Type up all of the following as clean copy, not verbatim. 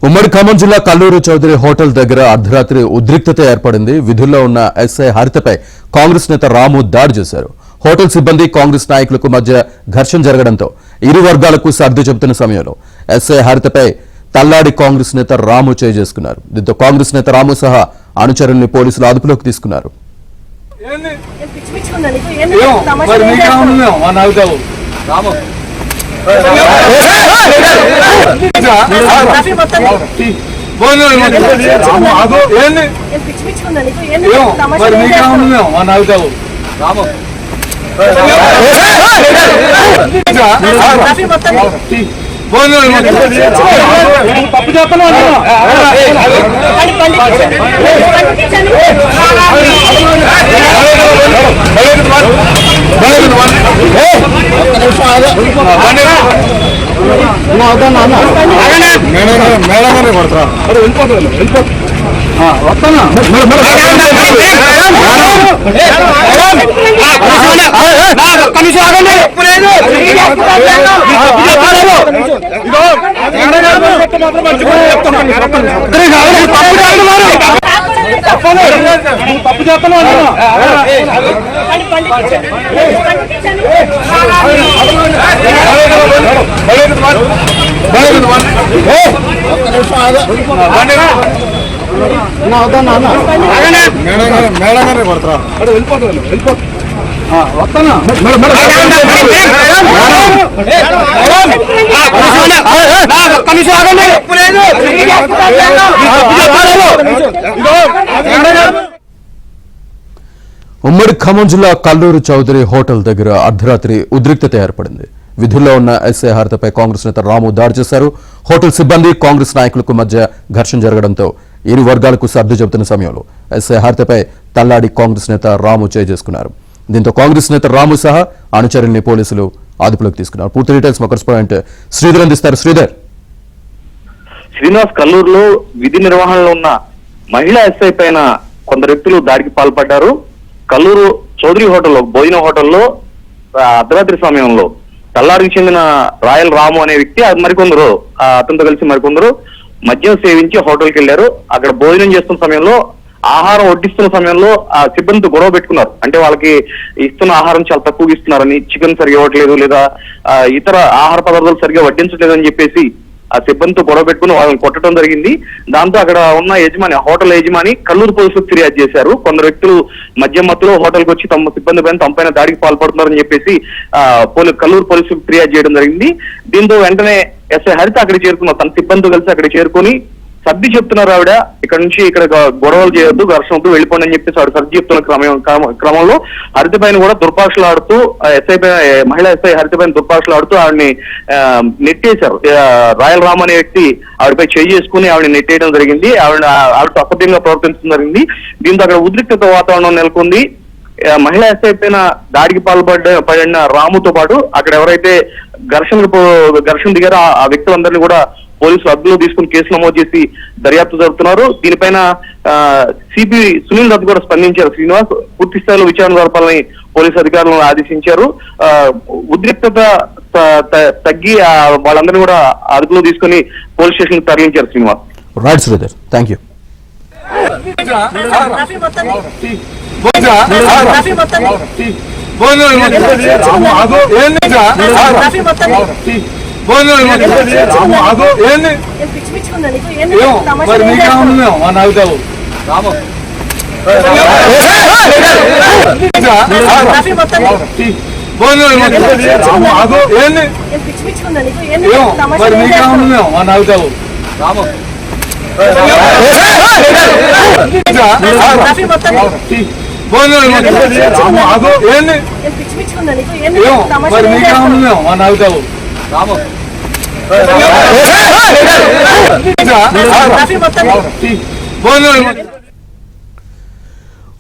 ఉమ్మడి ఖమ్మం జిల్లా కల్లూరు చౌదరి హోటల్ దగ్గర అర్ధరాత్రి ఉద్రిక్తత ఏర్పడింది. విధుల్లో ఉన్న ఎస్ఐ హరితపై కాంగ్రెస్ నేత రాము దాడి చేశారు. హోటల్ సిబ్బంది కాంగ్రెస్ నాయకులకు మధ్య ఘర్షణ జరగడంతో ఇరు వర్గాలకు సర్ది చెబుతున్న సమయంలో ఎస్ఐ హరితపై తల్లాడి కాంగ్రెస్ నేత రాము చేసుకున్నారు. దీంతో కాంగ్రెస్ నేత రాము సహా అనుచరుల్ని పోలీసులు అదుపులోకి తీసుకున్నారు. తప్పు చేస్తాను మేడం కొడతా వస్తానా తప్పు చేస్తాను మేడం కొడతా వస్తానా ఉమ్మడి ఖమ్మం జిల్లా కల్లూరు చౌదరి హోటల్ దగ్గర అర్ధరాత్రి ఉద్రిక్తత ఏర్పడింది. విధుల్లో ఉన్న ఎస్ఐ హరితపై కాంగ్రెస్ నేత రాము దాడి చేశారు. హోటల్ సిబ్బంది కాంగ్రెస్ నాయకులకు మధ్య ఘర్షణ జరగడంతో ఇరు వర్గాలకు సర్ది చెబుతున్న సమయంలో ఎస్ఐ హరితపై తల్లాడి కాంగ్రెస్ నేత రాము చేసుకున్నారు. దీంతో కాంగ్రెస్ నేత రాము సహా అనుచరుల్ని పోలీసులు అదుపులోకి తీసుకున్నారు. పూర్తి డీటెయిల్స్ మా కరెస్పాండెంట్ శ్రీధర్ అందిస్తారు. శ్రీధర్. శ్రీనివాస్, కల్లూరులో విధి నిర్వహణలో ఉన్న మహిళా ఎస్ఐ పైన కొందరు వ్యక్తులు దాడికి పాల్పడ్డారు. కల్లూరు చౌదరి హోటల్లో భోజన హోటల్లో అర్ధరాత్రి సమయంలో తల్లారికి చెందిన రాయల్ రాము అనే వ్యక్తి మరికొందరు అతనితో కలిసి మరికొందరు మద్యం సేవించి హోటల్కి వెళ్లారు. అక్కడ భోజనం చేస్తున్న సమయంలో ఆహారం వడ్డిస్తున్న సమయంలో ఆ సిబ్బందితో గొడవ పెట్టుకున్నారు. అంటే వాళ్ళకి ఇస్తున్న ఆహారం చాలా తక్కువగా ఇస్తున్నారని, చికెన్ సరిగా ఇవ్వట్లేదు లేదా ఇతర ఆహార పదార్థాలు సరిగా వడ్డించట్లేదు అని చెప్పేసి ఆ సిబ్బందితో గొడవ పెట్టుకుని వాళ్ళని కొట్టడం జరిగింది. దాంతో అక్కడ ఉన్న యజమాని, హోటల్ యజమాని కల్లూరు పోలీసులకు ఫిర్యాదు చేశారు. కొందరు వ్యక్తులు మద్యం మత్తులో హోటల్కి వచ్చి తమ సిబ్బంది పైన తమ పైన దాడికి పాల్పడుతున్నారని చెప్పేసి కల్లూరు పోలీసులకు ఫిర్యాదు చేయడం జరిగింది. దీంతో వెంటనే ఎస్ఐ హరిత అక్కడికి చేరుకున్నారు. తన సిబ్బందితో కలిసి అక్కడికి చేరుకొని సర్ది చెప్తున్నారు. ఆవిడ ఇక్కడ నుంచి ఇక్కడ గొడవలు చేయొద్దు, ఘర్షణతో వెళ్ళిపోండి అని చెప్పేసి ఆవిడ సర్ది చెప్తున్న క్రమంలో హరిత పైన కూడా దుర్భాషలు ఆడుతూ మహిళా ఎస్ఐ హరిత పైన దుర్భాషలు ఆడుతూ ఆవిడని నెట్టేశారు. రాయల్ రామ్ అనే వ్యక్తి ఆవిడపై చేయి చేసుకుని ఆవిడని నెట్టేయడం జరిగింది. ఆవిడతో అసభ్యంగా ప్రవర్తించడం జరిగింది. దీంతో అక్కడ ఉద్రిక్తత వాతావరణం నెలకొంది. మహిళా ఎస్ఐ పైన దాడికి పడిన రాముతో పాటు అక్కడ ఎవరైతే ఘర్షణ దిగారో ఆ వ్యక్తులందరినీ కూడా పోలీసులు అదుపులో తీసుకుని కేసు నమోదు చేసి దర్యాప్తు జరుపుతున్నారు. దీనిపైన సిపి సునీల్ దత్ కూడా స్పందించారు. శ్రీనివాస్, పూర్తి స్థాయిలో విచారణ జరపాలని పోలీసు అధికారులను ఆదేశించారు. ఉద్రిక్తత తగ్గి వాళ్ళందరినీ కూడా అదుపులో తీసుకుని పోలీస్ స్టేషన్ తరలించారు. Srinivas. Right Sridhar, thank you.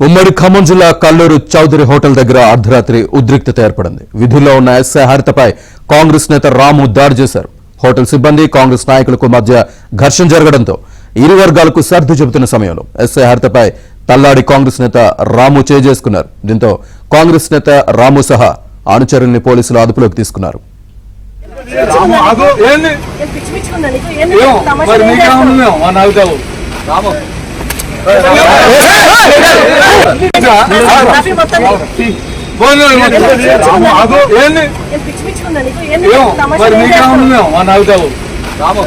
ఉమ్మడి ఖమ్మం జిల్లా కల్లూరు చౌదరి హోటల్ దగ్గర అర్ధరాత్రి ఉద్రిక్తత ఏర్పడింది. విధుల్లో ఉన్న ఎస్ఐ హరితపై కాంగ్రెస్ నేత రాము దాడి చేశారు. హోటల్ సిబ్బంది కాంగ్రెస్ నాయకులకు మధ్య ఘర్షణ జరగడంతో ఇరు వర్గాలకు సర్ది చెబుతున్న సమయంలో ఎస్ఐ హరితపై తల్లాడి కాంగ్రెస్ నేత రాము చేసుకున్నారు. దీంతో కాంగ్రెస్ నేత రాము సహా అనుచరుల్ని పోలీసులు అదుపులోకి తీసుకున్నారు. ఉందా నీకు? ఏంది ఏమో తమాషా మరి ఏం నీకే చేస్తావు? ఉంది మేము మన అవుతావు రాము కాఫీ మొత్తం ఏంది ఏం పిచ్చి పిచ్చి ఉందా నీకు? ఏంది ఏమో తమాషా మరి ఏం నీకే చేస్తావు? ఉంది మేము మన అవుతావు రాము